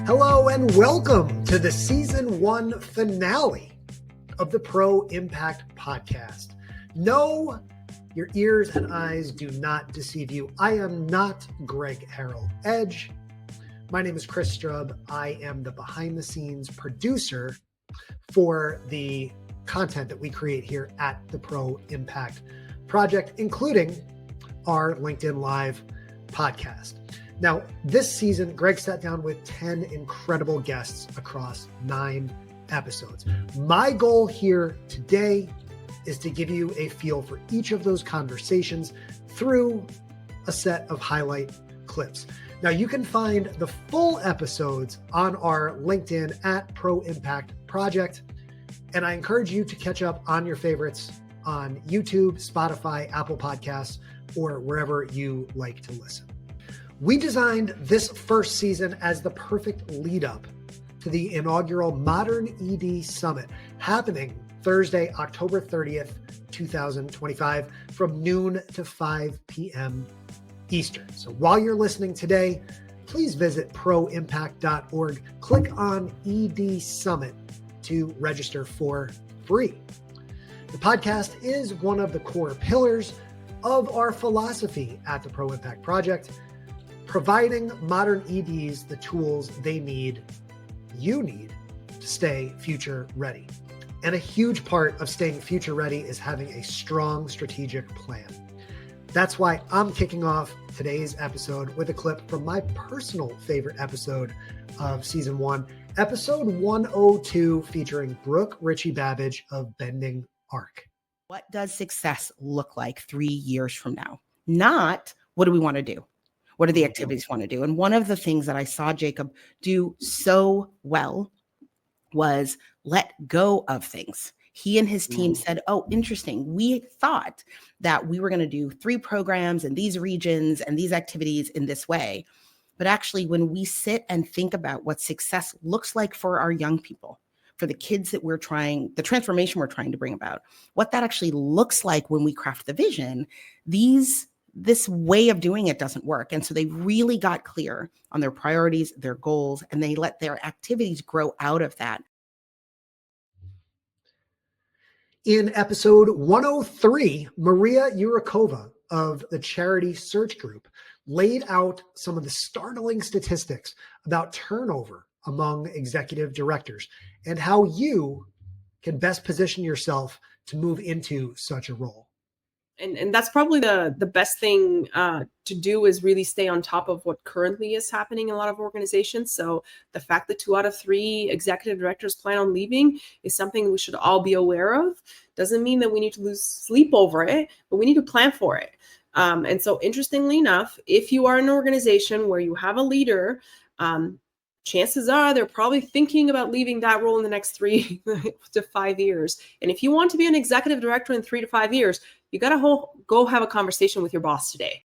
Hello and welcome to the season 1 finale of the Proimpact Podcast. No, your ears and eyes do not deceive you. I am not Greg Harrell Edge. My name is Chris Strub. I am the behind the scenes producer for the content that we create here at the Proimpact Project, including our LinkedIn Live podcast. Now, this season, Greg sat down with 10 incredible guests across 9 episodes. My goal here today is to give you a feel for each of those conversations through a set of highlight clips. Now, you can find the full episodes on our LinkedIn at Proimpact Project, and I encourage you to catch up on your favorites on YouTube, Spotify, Apple Podcasts, or wherever you like to listen. We designed this first season as the perfect lead up to the inaugural Modern ED Summit happening Thursday, October 30th, 2025 from noon to 5 p.m. Eastern. So while you're listening today, please visit proimpact.org, click on ED Summit to register for free. The podcast is one of the core pillars of our philosophy at the Proimpact Project, providing modern EDs the tools they need, you need, to stay future ready. And a huge part of staying future ready is having a strong strategic plan. That's why I'm kicking off today's episode with a clip from my personal favorite episode of season 1, episode 102, featuring Brooke Ritchie-Babbage of Bending Arc. What does success look like 3 years from now? Not what do we want to do? What are the activities we want to do? And one of the things that I saw Jacob do so well was let go of things. He and his team said, oh, interesting. We thought that we were going to do 3 programs in these regions and these activities in this way. But actually, when we sit and think about what success looks like for our young people, for the kids that we're trying, the transformation we're trying to bring about, what that actually looks like when we craft the vision, this way of doing it doesn't work. And so they really got clear on their priorities, their goals, and they let their activities grow out of that. In episode 103, Maria Yurakova of the Charity Search Group laid out some of the startling statistics about turnover among executive directors and how you can best position yourself to move into such a role. And that's probably the best thing to do, is really stay on top of what currently is happening in a lot of organizations. So the fact that 2 out of 3 executive directors plan on leaving is something we should all be aware of. Doesn't mean that we need to lose sleep over it, but we need to plan for it. And so interestingly enough, if you are in an organization where you have a leader, chances are they're probably thinking about leaving that role in the next 3 to 5 years. And if you want to be an executive director in 3 to 5 years, you got to go have a conversation with your boss today.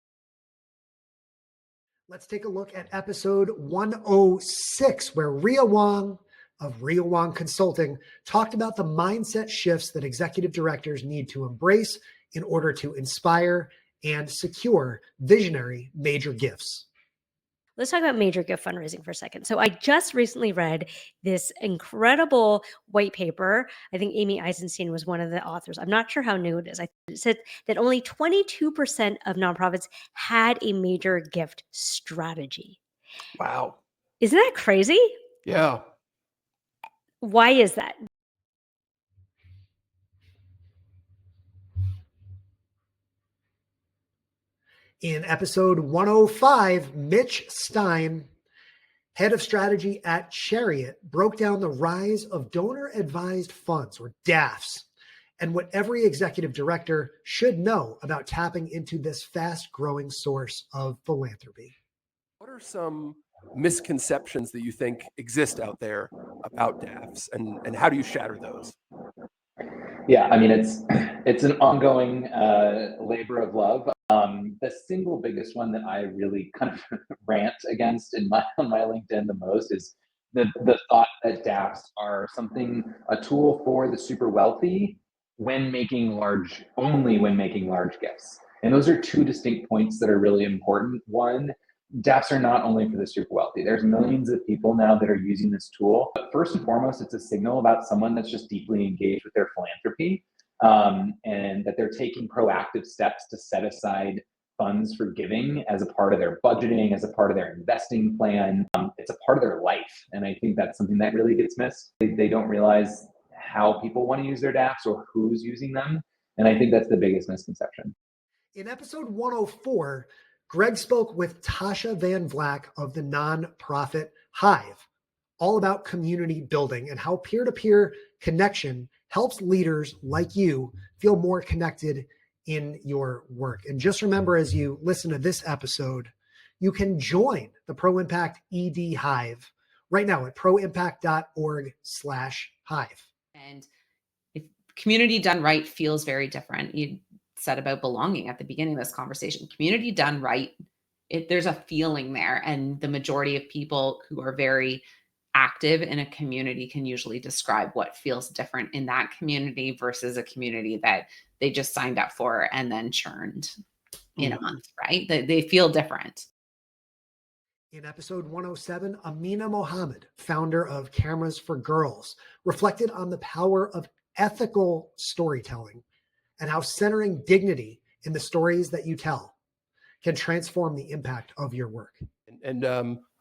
Let's take a look at episode 106, where Ria Wong of Ria Wong Consulting talked about the mindset shifts that executive directors need to embrace in order to inspire and secure visionary major gifts. Let's talk about major gift fundraising for a second. So I just recently read this incredible white paper. I think Amy Eisenstein was one of the authors. I'm not sure how new it is. It said that only 22% of nonprofits had a major gift strategy. Wow. Isn't that crazy? Yeah. Why is that? In episode 105, Mitch Stein, head of strategy at Chariot, broke down the rise of donor-advised funds, or DAFs, and what every executive director should know about tapping into this fast-growing source of philanthropy. What are some misconceptions that you think exist out there about DAFs, and how do you shatter those? Yeah, I mean, it's an ongoing labor of love. The single biggest one that I really kind of rant against on my LinkedIn the most is the thought that DAFs are a tool for the super wealthy only when making large gifts. And those are 2 distinct points that are really important. One, DApps are not only for the super wealthy. There's millions of people now that are using this tool. But first and foremost, it's a signal about someone that's just deeply engaged with their philanthropy, and that they're taking proactive steps to set aside funds for giving as a part of their budgeting, as a part of their investing plan. It's a part of their life. And I think that's something that really gets missed. They don't realize how people want to use their DApps or who's using them. And I think that's the biggest misconception. In episode 104, Greg spoke with Tasha Van Vlack of the nonprofit Hive, all about community building and how peer-to-peer connection helps leaders like you feel more connected in your work. And just remember, as you listen to this episode, you can join the Proimpact ED Hive right now at proimpact.org/hive. And if community done right feels very different. You said about belonging at the beginning of this conversation. Community done right, there's a feeling there. And the majority of people who are very active in a community can usually describe what feels different in that community versus a community that they just signed up for and then churned in a month, right? They feel different. In episode 107, Amina Mohammed, founder of Cameras for Girls, reflected on the power of ethical storytelling and how centering dignity in the stories that you tell can transform the impact of your work. And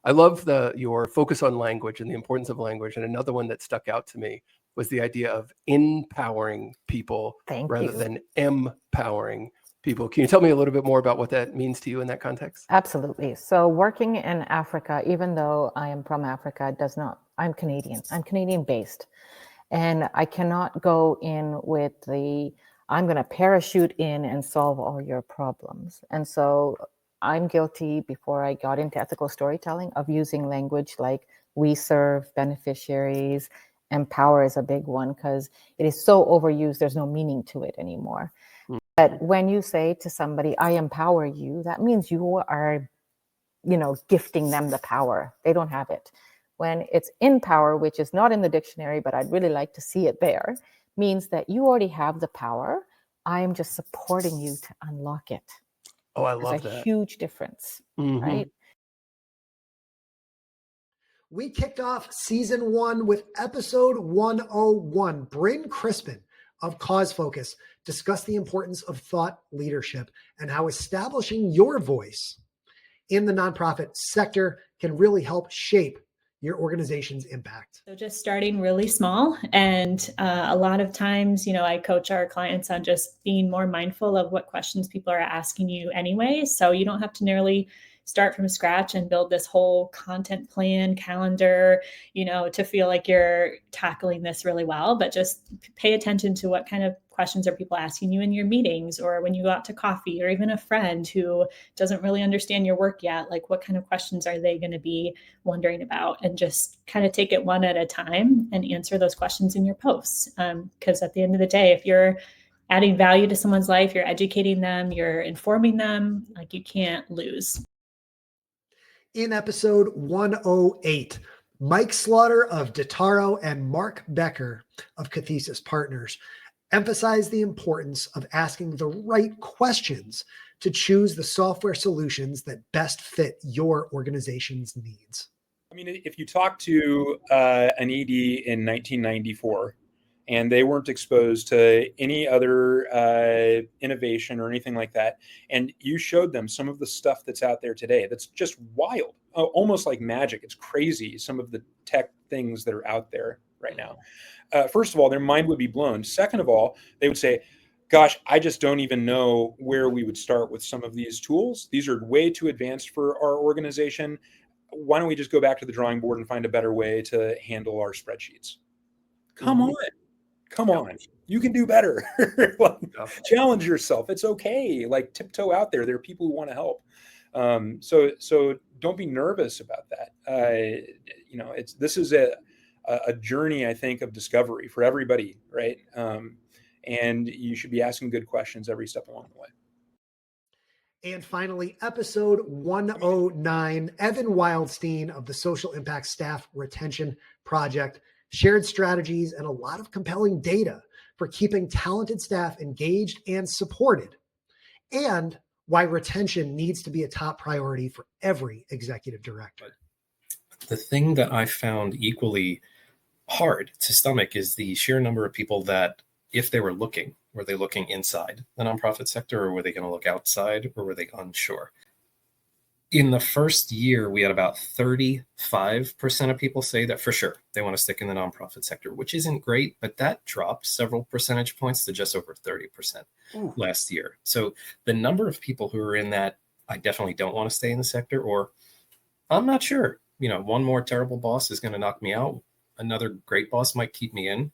I love your focus on language and the importance of language. And another one that stuck out to me was the idea of empowering people rather than empowering people. Can you tell me a little bit more about what that means to you in that context? Absolutely. So working in Africa, even though I am from Africa, I'm Canadian. I'm Canadian based. And I cannot go in with I'm going to parachute in and solve all your problems. And so I'm guilty, before I got into ethical storytelling, of using language like we serve, beneficiaries, empower is a big one because it is so overused, there's no meaning to it anymore. But when you say to somebody, I empower you, that means you are, gifting them the power. They don't have it. When it's in power, which is not in the dictionary, but I'd really like to see it there, means that you already have the power. I am just supporting you to unlock it. Oh, I love that. There's a huge difference, right? We kicked off season 1 with episode 101. Bryn Crispin of Cause Focus discussed the importance of thought leadership and how establishing your voice in the nonprofit sector can really help shape your organization's impact. So just starting really small. And a lot of times, I coach our clients on just being more mindful of what questions people are asking you anyway. So you don't have to nearly start from scratch and build this whole content plan, calendar, to feel like you're tackling this really well, but just pay attention to what kind of questions are people asking you in your meetings or when you go out to coffee, or even a friend who doesn't really understand your work yet. Like, what kind of questions are they going to be wondering about? And just kind of take it one at a time and answer those questions in your posts. Because at the end of the day, if you're adding value to someone's life, you're educating them, you're informing them, like, you can't lose. In episode 108, Mike Slaughter of Detaro and Mark Becker of Cathesis Partners emphasized the importance of asking the right questions to choose the software solutions that best fit your organization's needs. I mean, if you talk to an ED in 1994 and they weren't exposed to any other innovation or anything like that, and you showed them some of the stuff that's out there today, that's just wild, almost like magic. It's crazy, some of the tech things that are out there right now. First of all, their mind would be blown. Second of all, they would say, gosh, I just don't even know where we would start with some of these tools. These are way too advanced for our organization. Why don't we just go back to the drawing board and find a better way to handle our spreadsheets? Come on. You can do better. Challenge yourself. It's okay. Like, tiptoe out there. There are people who want to help. So don't be nervous about that. This is a journey, I think, of discovery for everybody, right? And you should be asking good questions every step along the way. And finally, episode 109, Evan Wildstein of the Social Impact Staff Retention Project shared strategies and a lot of compelling data for keeping talented staff engaged and supported, and why retention needs to be a top priority for every executive director. The thing that I found equally hard to stomach is the sheer number of people that, if they were they looking inside the nonprofit sector, or were they going to look outside, or were they unsure? In the first year, we had about 35% of people say that for sure they want to stick in the nonprofit sector, which isn't great, but that dropped several percentage points to just over 30% last year. So the number of people who are in that, I definitely don't want to stay in the sector, or I'm not sure, one more terrible boss is going to knock me out, another great boss might keep me in.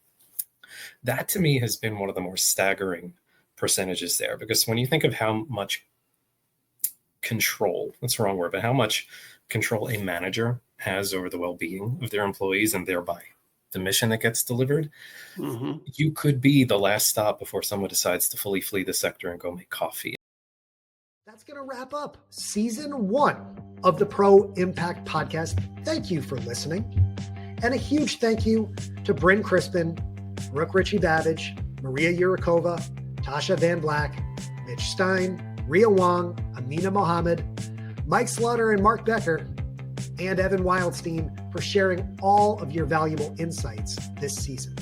That to me has been one of the more staggering percentages there, because when you think of how much control, that's the wrong word, but how much control a manager has over the well-being of their employees and thereby the mission that gets delivered, you could be the last stop before someone decides to fully flee the sector and go make coffee. That's going to wrap up season 1 of the Pro Impact Podcast. Thank you for listening. And a huge thank you to Bryn Crispin, Brooke Ritchie-Babbage, Maria Yurikova, Tasha Van Black, Mitch Stein, Ria Wong, Amina Mohammed, Mike Slaughter and Mark Becker, and Evan Wildstein for sharing all of your valuable insights this season.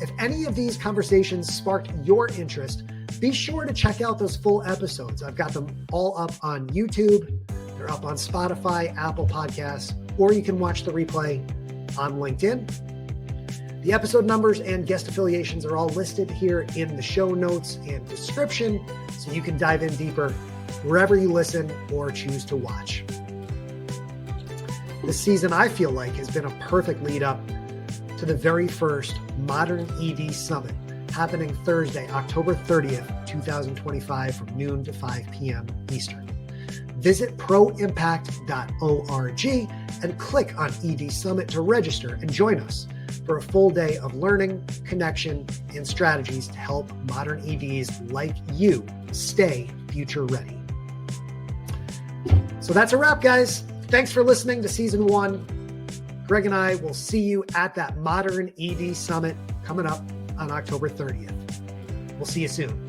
If any of these conversations sparked your interest, be sure to check out those full episodes. I've got them all up on YouTube. They're up on Spotify, Apple Podcasts, or you can watch the replay on LinkedIn. The episode numbers and guest affiliations are all listed here in the show notes and description, so you can dive in deeper wherever you listen or choose to watch. This season, I feel like, has been a perfect lead up to the very first Modern ED Summit, happening Thursday, October 30th, 2025, from noon to 5 p.m. Eastern. Visit proimpact.org and click on ED Summit to register and join us for a full day of learning, connection, and strategies to help modern EDs like you stay future ready. So that's a wrap, guys. Thanks for listening to season 1. Greg and I will see you at that Modern ED Summit coming up on October 30th. We'll see you soon.